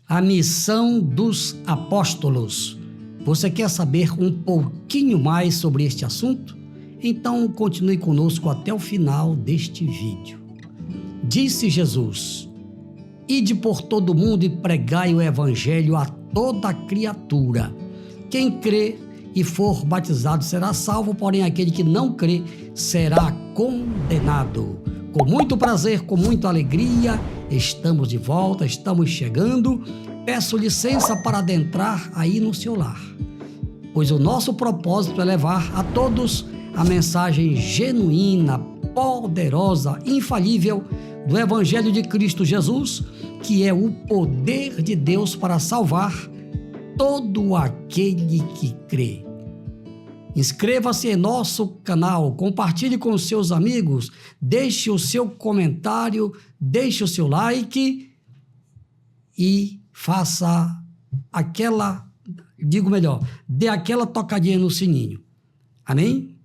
A missão dos apóstolos. Você quer saber um pouquinho mais sobre este assunto? Então continue conosco até o final deste vídeo. Disse Jesus: Ide por todo o mundo e pregai o evangelho a toda criatura. Quem crê e for batizado será salvo, porém aquele que não crê será condenado. Com muito prazer, com muita alegria, estamos de volta, estamos chegando. Peço licença para adentrar aí no seu lar, pois o nosso propósito é levar a todos a mensagem genuína, poderosa, infalível do Evangelho de Cristo Jesus, que é o poder de Deus para salvar todo aquele que crê. Inscreva-se em nosso canal, compartilhe com seus amigos, deixe o seu comentário, deixe o seu like e faça dê aquela tocadinha no sininho. Amém?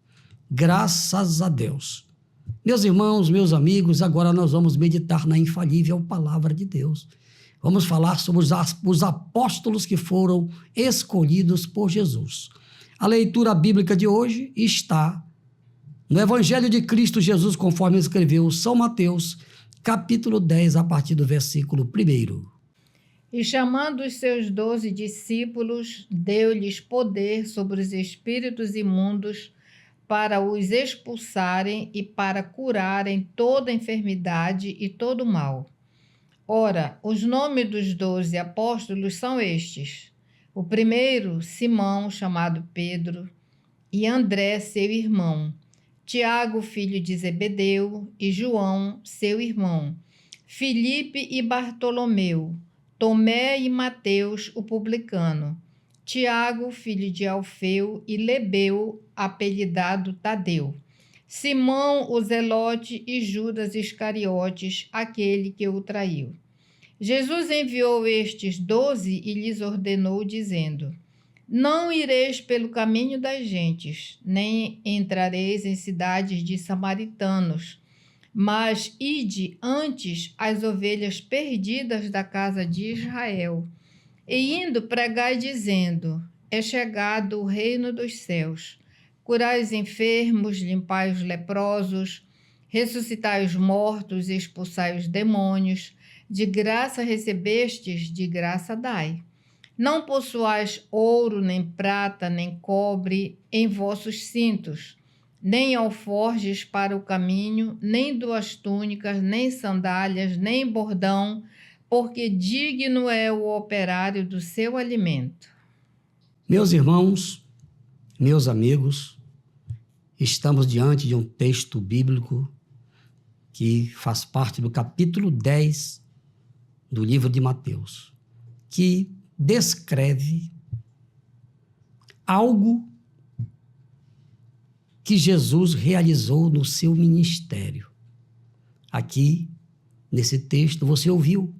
Graças a Deus. Meus irmãos, meus amigos, agora nós vamos meditar na infalível palavra de Deus. Vamos falar sobre os apóstolos que foram escolhidos por Jesus. A leitura bíblica de hoje está no Evangelho de Cristo Jesus, conforme escreveu São Mateus, capítulo 10, a partir do versículo 1. E chamando os seus 12 discípulos, deu-lhes poder sobre os espíritos imundos para os expulsarem e para curarem toda enfermidade e todo mal. Ora, os nomes dos 12 apóstolos são estes: o primeiro, Simão, chamado Pedro, e André, seu irmão, Tiago, filho de Zebedeu, e João, seu irmão, Filipe e Bartolomeu, Tomé e Mateus, o publicano, Tiago, filho de Alfeu, e Lebeu, apelidado Tadeu, Simão, o Zelote, e Judas Iscariotes, aquele que o traiu. Jesus enviou estes 12 e lhes ordenou, dizendo: Não ireis pelo caminho das gentes, nem entrareis em cidades de samaritanos, mas ide antes às ovelhas perdidas da casa de Israel. E indo pregai, dizendo: É chegado o reino dos céus. Curai os enfermos, limpai os leprosos, ressuscitai os mortos e expulsai os demônios. De graça recebestes, de graça dai. Não possuais ouro, nem prata, nem cobre em vossos cintos, nem alforjes para o caminho, nem 2 túnicas, nem sandálias, nem bordão, porque digno é o operário do seu alimento. Meus irmãos, meus amigos, estamos diante de um texto bíblico que faz parte do capítulo 10 do livro de Mateus, que descreve algo que Jesus realizou no seu ministério. Aqui, nesse texto, você ouviu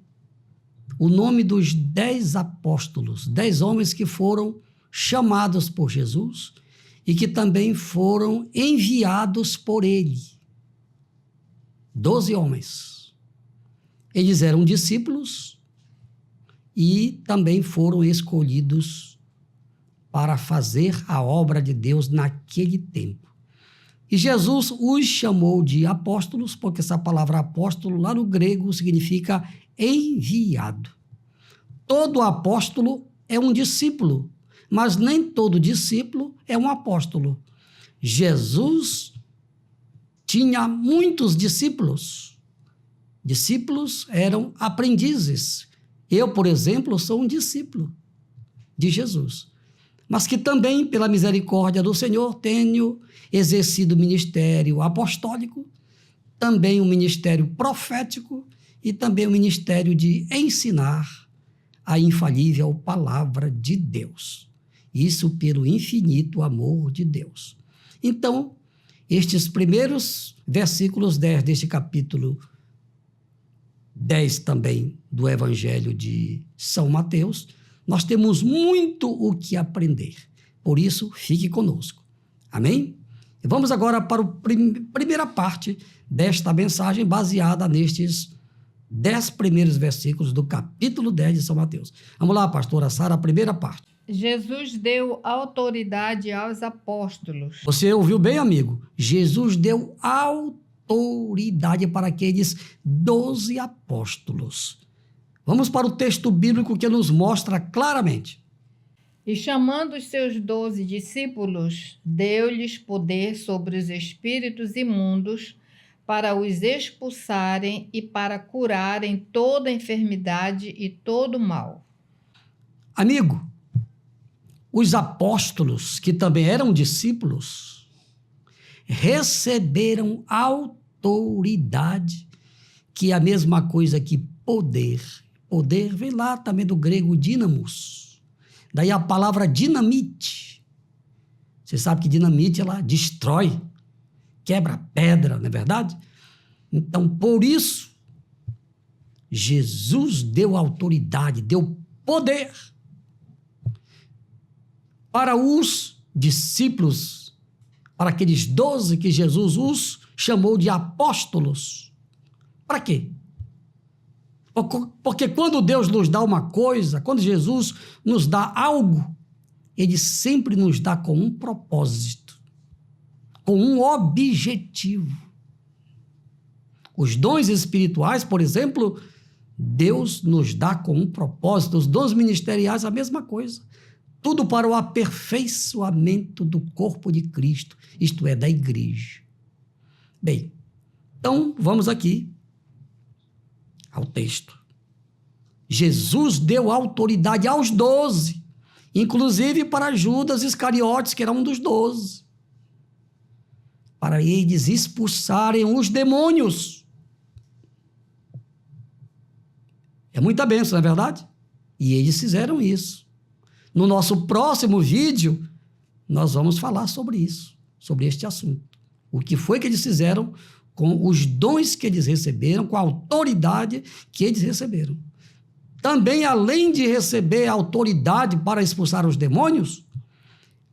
o nome dos 10 apóstolos, 10 homens que foram chamados por Jesus e que também foram enviados por ele. 12 homens. Eles eram discípulos e também foram escolhidos para fazer a obra de Deus naquele tempo. E Jesus os chamou de apóstolos, porque essa palavra apóstolo lá no grego significa enviado. Todo apóstolo é um discípulo, mas nem todo discípulo é um apóstolo. Jesus tinha muitos discípulos. Discípulos eram aprendizes. Eu, por exemplo, sou um discípulo de Jesus, mas que também, pela misericórdia do Senhor, tenho exercido o ministério apostólico, também o ministério profético e também o ministério de ensinar a infalível palavra de Deus. Isso pelo infinito amor de Deus. Então, estes primeiros versículos 10 deste capítulo 10 também do Evangelho de São Mateus, nós temos muito o que aprender. Por isso, fique conosco. Amém? E vamos agora para a primeira parte desta mensagem baseada nestes 10 primeiros versículos do capítulo 10 de São Mateus. Vamos lá, pastora Sara, a primeira parte. Jesus deu autoridade aos apóstolos. Você ouviu bem, amigo? Jesus deu autoridade para aqueles 12 apóstolos. Vamos para o texto bíblico que nos mostra claramente. E chamando os seus 12 discípulos, deu-lhes poder sobre os espíritos imundos para os expulsarem e para curarem toda enfermidade e todo mal. Amigo, os apóstolos, que também eram discípulos, receberam autoridade, que é a mesma coisa que poder. Poder vem lá também do grego dínamos. Daí a palavra dinamite. Você sabe que dinamite, ela destrói, quebra pedra, não é verdade? Então, por isso, Jesus deu autoridade, deu poder para os discípulos, para aqueles 12 que Jesus os chamou de apóstolos. Para quê? Porque quando Deus nos dá uma coisa, quando Jesus nos dá algo, Ele sempre nos dá com um propósito, com um objetivo. Os dons espirituais, por exemplo, Deus nos dá com um propósito. Os dons ministeriais, a mesma coisa. Tudo para o aperfeiçoamento do corpo de Cristo, isto é, da igreja. Bem, então vamos aqui ao texto. Jesus deu autoridade aos 12, inclusive para Judas Iscariotes, que era um dos 12, para eles expulsarem os demônios. É muita bênção, não é verdade? E eles fizeram isso. No nosso próximo vídeo, nós vamos falar sobre isso, sobre este assunto. O que foi que eles fizeram com os dons que eles receberam, com a autoridade que eles receberam. Também, além de receber a autoridade para expulsar os demônios,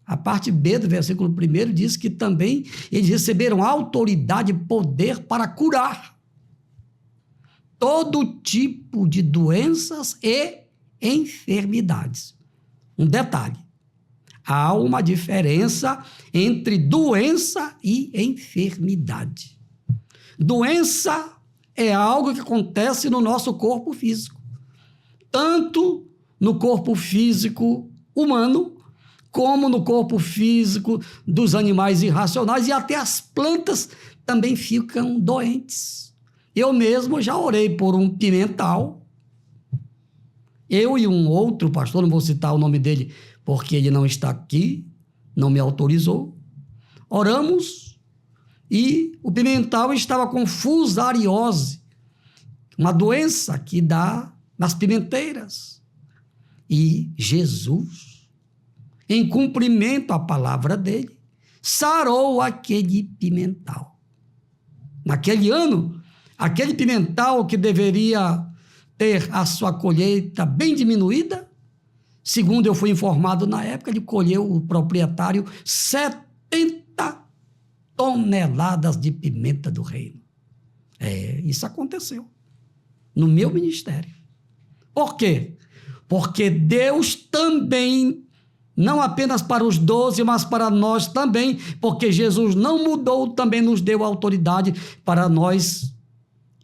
a parte B do versículo 1 diz que também eles receberam autoridade e poder para curar todo tipo de doenças e enfermidades. Um detalhe, há uma diferença entre doença e enfermidade. Doença é algo que acontece no nosso corpo físico, tanto no corpo físico humano, como no corpo físico dos animais irracionais, e até as plantas também ficam doentes. Eu mesmo já orei por um pimental. Eu e um outro pastor, não vou citar o nome dele porque ele não está aqui, não me autorizou. Oramos e o pimental estava com fusariose, uma doença que dá nas pimenteiras. E Jesus, em cumprimento à palavra dele, sarou aquele pimental. Naquele ano, aquele pimental que deveria ter a sua colheita bem diminuída, segundo eu fui informado na época, ele colheu, o proprietário, 70 toneladas de pimenta do reino. Isso aconteceu no meu ministério. Por quê? Porque Deus também, não apenas para os 12, mas para nós também, porque Jesus não mudou, também nos deu autoridade para nós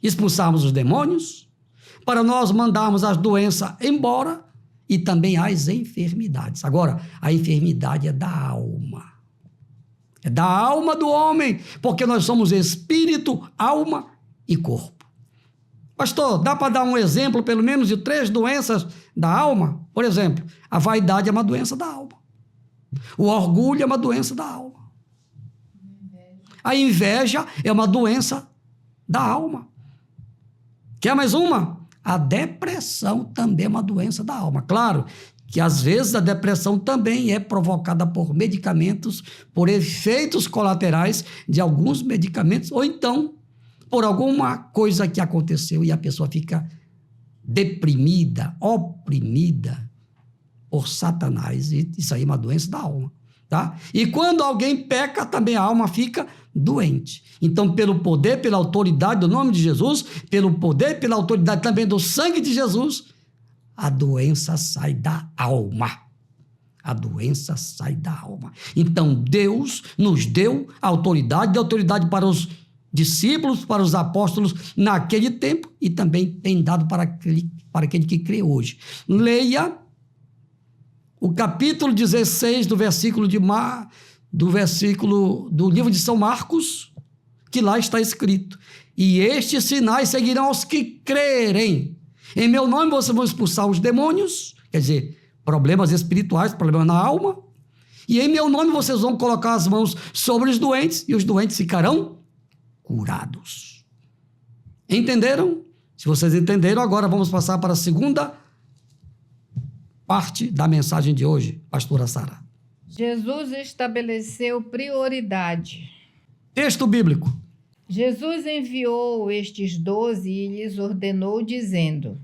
expulsarmos os demônios, para nós mandarmos as doenças embora e também as enfermidades. Agora, a enfermidade é da alma. É da alma do homem, porque nós somos espírito, alma e corpo. Pastor, dá para dar um exemplo, pelo menos, de 3 doenças da alma? Por exemplo, a vaidade é uma doença da alma. O orgulho é uma doença da alma. A inveja é uma doença da alma. Quer mais uma? A depressão também é uma doença da alma. Claro que, às vezes, a depressão também é provocada por medicamentos, por efeitos colaterais de alguns medicamentos, ou então por alguma coisa que aconteceu e a pessoa fica deprimida, oprimida por Satanás. E isso aí é uma doença da alma. Tá? E quando alguém peca, também a alma fica doente. Então, pelo poder, pela autoridade do nome de Jesus, pelo poder, pela autoridade também do sangue de Jesus, a doença sai da alma. A doença sai da alma. Então, Deus nos deu autoridade para os discípulos, para os apóstolos naquele tempo e também tem dado para aquele que crê hoje. Leia o capítulo 16 do livro de São Marcos, que lá está escrito: e estes sinais seguirão aos que crerem. Em meu nome vocês vão expulsar os demônios, quer dizer, problemas espirituais, problemas na alma, e em meu nome vocês vão colocar as mãos sobre os doentes, e os doentes ficarão curados. Entenderam? Se vocês entenderam, agora vamos passar para a segunda parte da mensagem de hoje, pastora Sara. Jesus estabeleceu prioridade. Texto bíblico. Jesus enviou estes 12 e lhes ordenou, dizendo: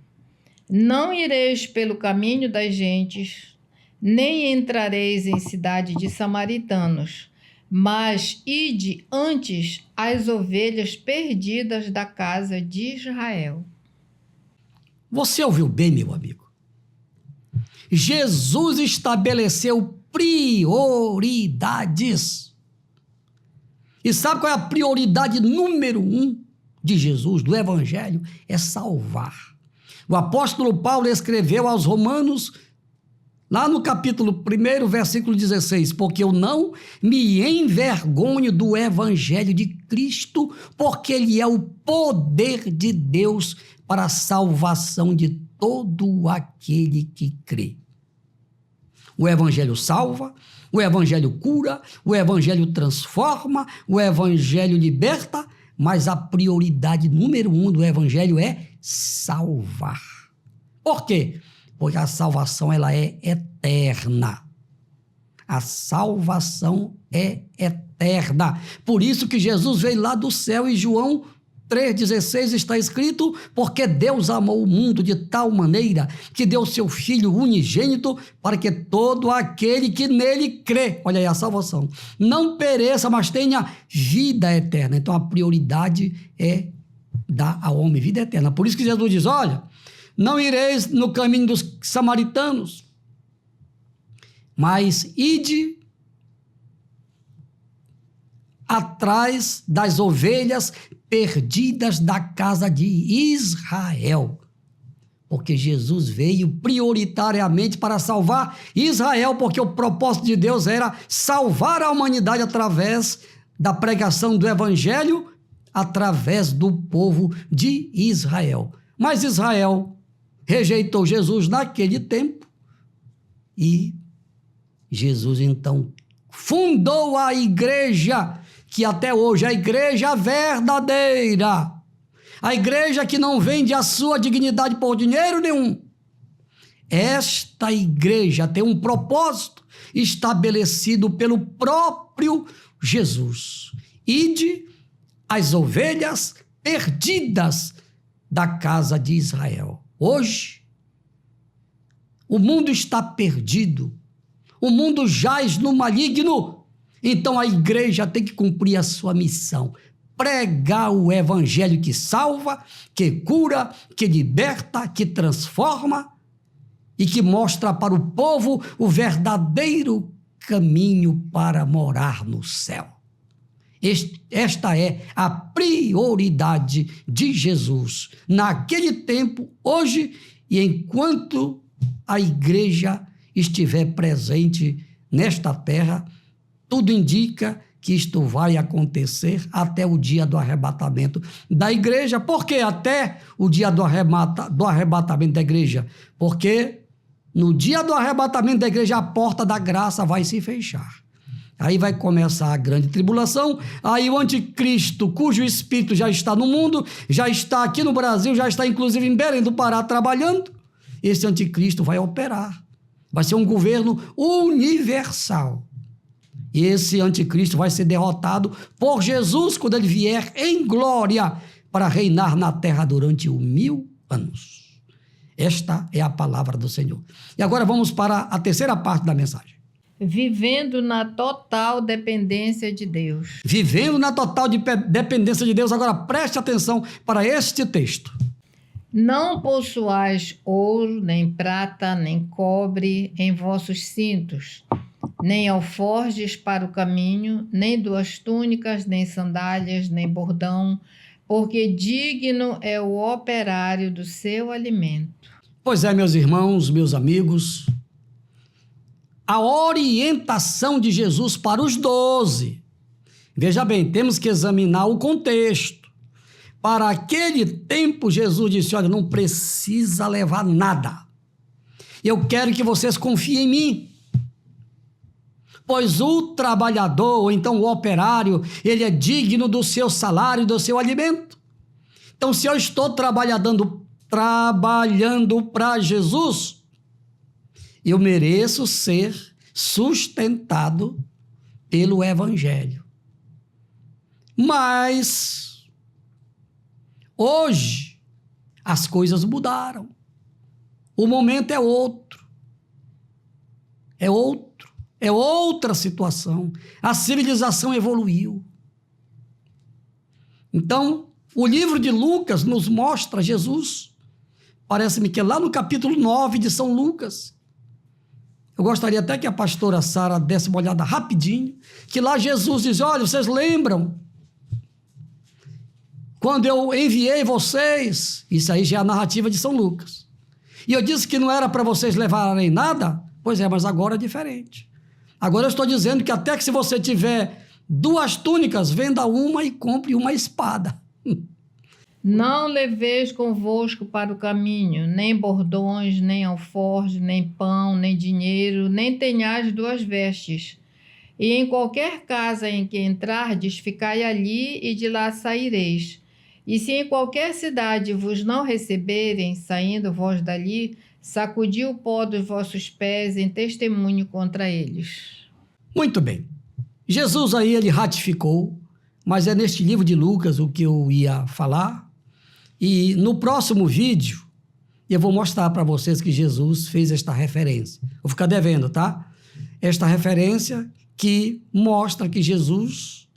não ireis pelo caminho das gentes, nem entrareis em cidade de samaritanos, mas ide antes às ovelhas perdidas da casa de Israel. Você ouviu bem, meu amigo? Jesus estabeleceu prioridades. E sabe qual é a prioridade número 1 de Jesus, do Evangelho? É salvar. O apóstolo Paulo escreveu aos Romanos, lá no capítulo 1, versículo 16, porque eu não me envergonho do Evangelho de Cristo, porque ele é o poder de Deus para a salvação de todo aquele que crê. O Evangelho salva, o Evangelho cura, o Evangelho transforma, o Evangelho liberta, mas a prioridade número 1 do Evangelho é salvar. Por quê? Porque a salvação ela é eterna. A salvação é eterna. Por isso que Jesus veio lá do céu e João 3,16 está escrito: porque Deus amou o mundo de tal maneira que deu seu Filho unigênito para que todo aquele que nele crê, olha aí a salvação, não pereça, mas tenha vida eterna. Então a prioridade é dar ao homem vida eterna. Por isso que Jesus diz: olha, não ireis no caminho dos samaritanos, mas ide atrás das ovelhas perdidas da casa de Israel. Porque Jesus veio prioritariamente para salvar Israel, porque o propósito de Deus era salvar a humanidade através da pregação do Evangelho, através do povo de Israel. Mas Israel rejeitou Jesus naquele tempo e Jesus então fundou a igreja, que até hoje é a igreja verdadeira, a igreja que não vende a sua dignidade por dinheiro nenhum. Esta igreja tem um propósito estabelecido pelo próprio Jesus: ide as ovelhas perdidas da casa de Israel. Hoje, o mundo está perdido, o mundo jaz no maligno. Então a igreja tem que cumprir a sua missão: pregar o evangelho que salva, que cura, que liberta, que transforma e que mostra para o povo o verdadeiro caminho para morar no céu. Esta é a prioridade de Jesus naquele tempo, hoje, e enquanto a igreja estiver presente nesta terra, tudo indica que isto vai acontecer até o dia do arrebatamento da igreja. Por que até o dia do arrebatamento da igreja? Porque no dia do arrebatamento da igreja a porta da graça vai se fechar. Aí vai começar a grande tribulação, aí o anticristo, cujo espírito já está no mundo, já está aqui no Brasil, já está inclusive em Belém do Pará trabalhando, esse anticristo vai operar. Vai ser um governo universal. E esse anticristo vai ser derrotado por Jesus quando ele vier em glória para reinar na terra durante 1000 anos. Esta é a palavra do Senhor. E agora vamos para a terceira parte da mensagem. vivendo na total dependência de Deus. Vivendo na total dependência de Deus. Agora preste atenção para este texto. Não possuais ouro, nem prata, nem cobre em vossos cintos, nem alforjes para o caminho, nem 2 túnicas, nem sandálias, nem bordão, porque digno é o operário do seu alimento. Pois é, meus irmãos, meus amigos, a orientação de Jesus para os 12. Veja bem, temos que examinar o contexto. Para aquele tempo, Jesus disse, olha, não precisa levar nada. Eu quero que vocês confiem em mim. Pois o trabalhador, ou então o operário, ele é digno do seu salário, do seu alimento. Então, se eu estou trabalhando para Jesus, eu mereço ser sustentado pelo Evangelho. Mas hoje as coisas mudaram. O momento é outro. É outra situação. A civilização evoluiu. Então, o livro de Lucas nos mostra Jesus. Parece-me que é lá no capítulo 9 de São Lucas. Eu gostaria até que a pastora Sara desse uma olhada rapidinho, que lá Jesus diz, olha, vocês lembram? Quando eu enviei vocês, isso aí já é a narrativa de São Lucas. E eu disse que não era para vocês levarem nada, pois é, mas agora é diferente. Agora eu estou dizendo que até que se você tiver 2 túnicas, venda uma e compre uma espada. Não leveis convosco para o caminho, nem bordões, nem alforje, nem pão, nem dinheiro, nem tenhais 2 vestes. E em qualquer casa em que entrardes, ficai ali e de lá saireis. E se em qualquer cidade vos não receberem, saindo vós dali, sacudi o pó dos vossos pés em testemunho contra eles. Muito bem. Jesus aí, ele ratificou, mas é neste livro de Lucas o que eu ia falar. E no próximo vídeo, eu vou mostrar para vocês que Jesus fez esta referência. Vou ficar devendo, tá? Esta referência que mostra que Jesus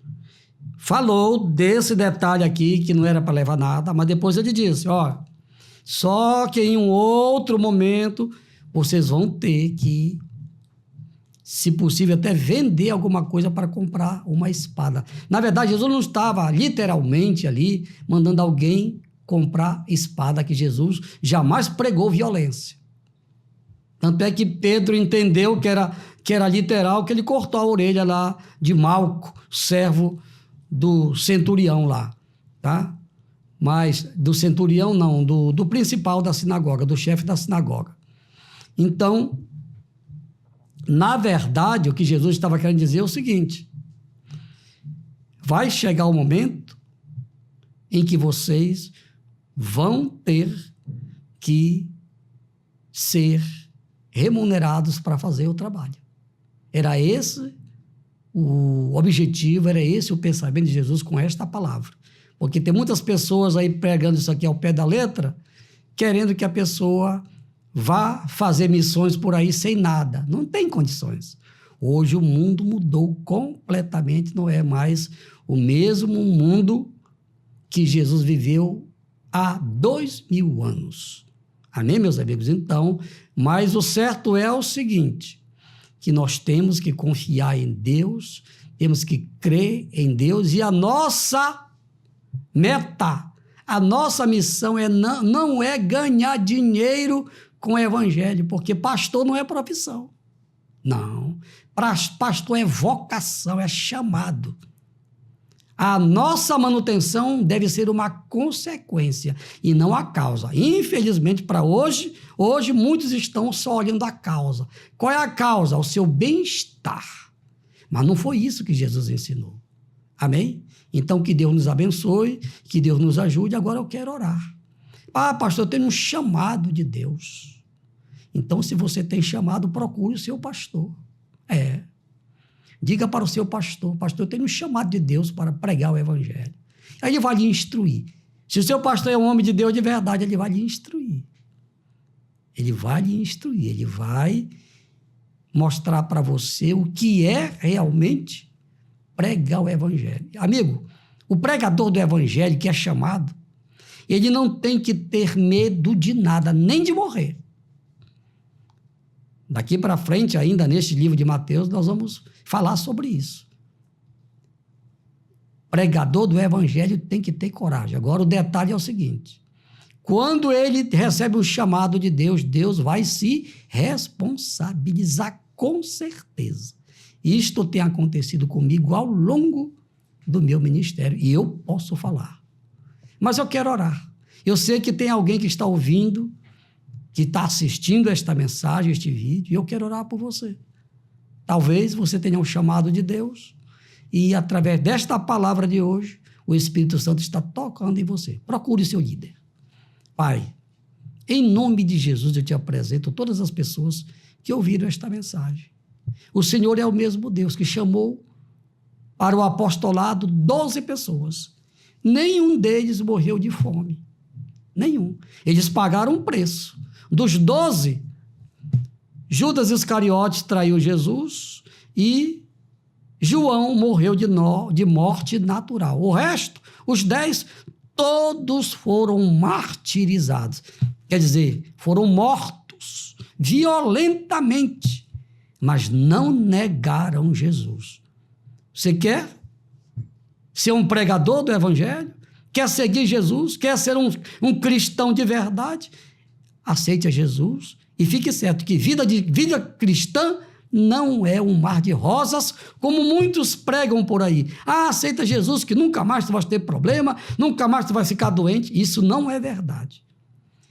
falou desse detalhe aqui, que não era para levar nada, mas depois ele disse, ó, só que em um outro momento vocês vão ter que, se possível, até vender alguma coisa para comprar uma espada. Na verdade, Jesus não estava literalmente ali mandando alguém comprar espada, que Jesus jamais pregou violência. Tanto é que Pedro entendeu que era literal, que ele cortou a orelha lá de Malco, servo do centurião lá, tá? Mas do centurião não, do principal da sinagoga, do chefe da sinagoga. Então, na verdade, o que Jesus estava querendo dizer é o seguinte, vai chegar o momento em que vocês vão ter que ser remunerados para fazer o trabalho. Era esse o objetivo, era esse o pensamento de Jesus com esta palavra. Porque tem muitas pessoas aí pregando isso aqui ao pé da letra, querendo que a pessoa vá fazer missões por aí sem nada. Não tem condições. Hoje o mundo mudou completamente, não é mais o mesmo mundo que Jesus viveu há 2000 anos. Amém, meus amigos? Então, mas o certo é o seguinte, que nós temos que confiar em Deus, temos que crer em Deus, e a nossa meta, a nossa missão não é ganhar dinheiro com o evangelho, porque pastor não é profissão. Não, pastor é vocação, é chamado. A nossa manutenção deve ser uma consequência e não a causa. Infelizmente, para hoje muitos estão só olhando a causa. Qual é a causa? O seu bem-estar. Mas não foi isso que Jesus ensinou. Amém? Então, que Deus nos abençoe, que Deus nos ajude. Agora eu quero orar. Ah, pastor, eu tenho um chamado de Deus. Então, se você tem chamado, procure o seu pastor. Diga para o seu pastor, pastor, eu tenho um chamado de Deus para pregar o evangelho. Aí ele vai lhe instruir. Se o seu pastor é um homem de Deus de verdade, ele vai lhe instruir. Ele vai lhe instruir, ele vai mostrar para você o que é realmente pregar o evangelho. Amigo, o pregador do evangelho que é chamado, ele não tem que ter medo de nada, nem de morrer. Daqui para frente, ainda neste livro de Mateus, nós vamos falar sobre isso. Pregador do evangelho tem que ter coragem. Agora, o detalhe é o seguinte: quando ele recebe o chamado de Deus, Deus vai se responsabilizar com certeza. Isto tem acontecido comigo ao longo do meu ministério e eu posso falar. Mas eu quero orar. Eu sei que tem alguém que está ouvindo, que está assistindo esta mensagem, este vídeo, e eu quero orar por você. Talvez você tenha um chamado de Deus e, através desta palavra de hoje, o Espírito Santo está tocando em você. Procure seu líder. Pai, em nome de Jesus eu te apresento todas as pessoas que ouviram esta mensagem. O Senhor é o mesmo Deus que chamou para o apostolado 12 pessoas. Nenhum deles morreu de fome. Nenhum. Eles pagaram um preço. Dos 12, Judas Iscariotes traiu Jesus e João morreu de morte natural. O resto, os 10, todos foram martirizados. Quer dizer, foram mortos violentamente, mas não negaram Jesus. Você quer ser um pregador do evangelho? Quer seguir Jesus? Quer ser um cristão de verdade? Aceite a Jesus e fique certo que vida cristã não é um mar de rosas, como muitos pregam por aí. Aceita Jesus que nunca mais tu vai ter problema, nunca mais tu vai ficar doente. Isso não é verdade.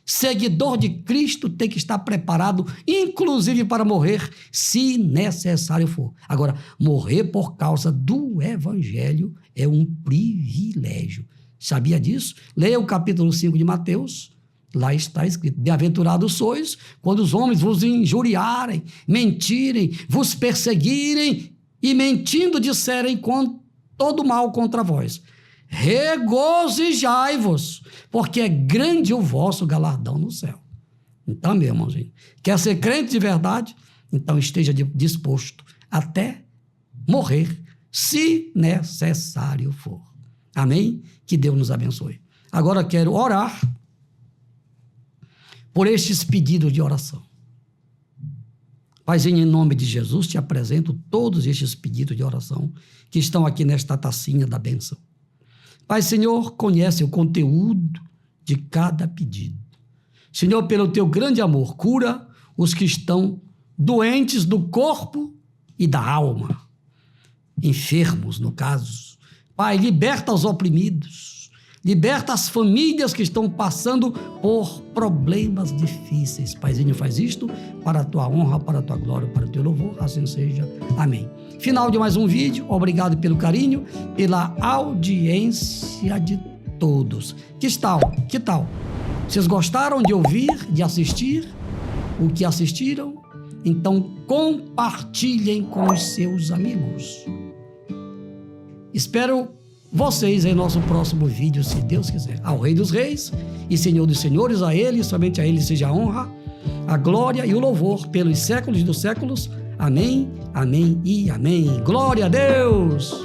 Seguidor de Cristo tem que estar preparado, inclusive para morrer, se necessário for. Agora, morrer por causa do evangelho é um privilégio. Sabia disso? Leia o capítulo 5 de Mateus. Lá está escrito: bem-aventurados sois quando os homens vos injuriarem, mentirem, vos perseguirem e mentindo disserem todo mal contra vós. Regozijai-vos, porque é grande o vosso galardão no céu. Então, meu irmãozinho, quer ser crente de verdade? Então esteja disposto até morrer, se necessário for. Amém? Que Deus nos abençoe. Agora quero orar por estes pedidos de oração. Paizinho, em nome de Jesus, te apresento todos estes pedidos de oração que estão aqui nesta tacinha da bênção. Pai, Senhor, conhece o conteúdo de cada pedido. Senhor, pelo teu grande amor, cura os que estão doentes do corpo e da alma, enfermos, no caso. Pai, liberta os oprimidos. Liberta as famílias que estão passando por problemas difíceis. Paizinho, faz isto para a tua honra, para a tua glória, para o teu louvor. Assim seja. Amém. Final de mais um vídeo. Obrigado pelo carinho, pela audiência de todos. Que tal? Vocês gostaram de ouvir, de assistir o que assistiram? Então compartilhem com os seus amigos. Espero vocês em nosso próximo vídeo, se Deus quiser. Ao Rei dos Reis e Senhor dos Senhores, a Ele, somente a Ele seja a honra, a glória e o louvor pelos séculos dos séculos. Amém, amém e amém. Glória a Deus!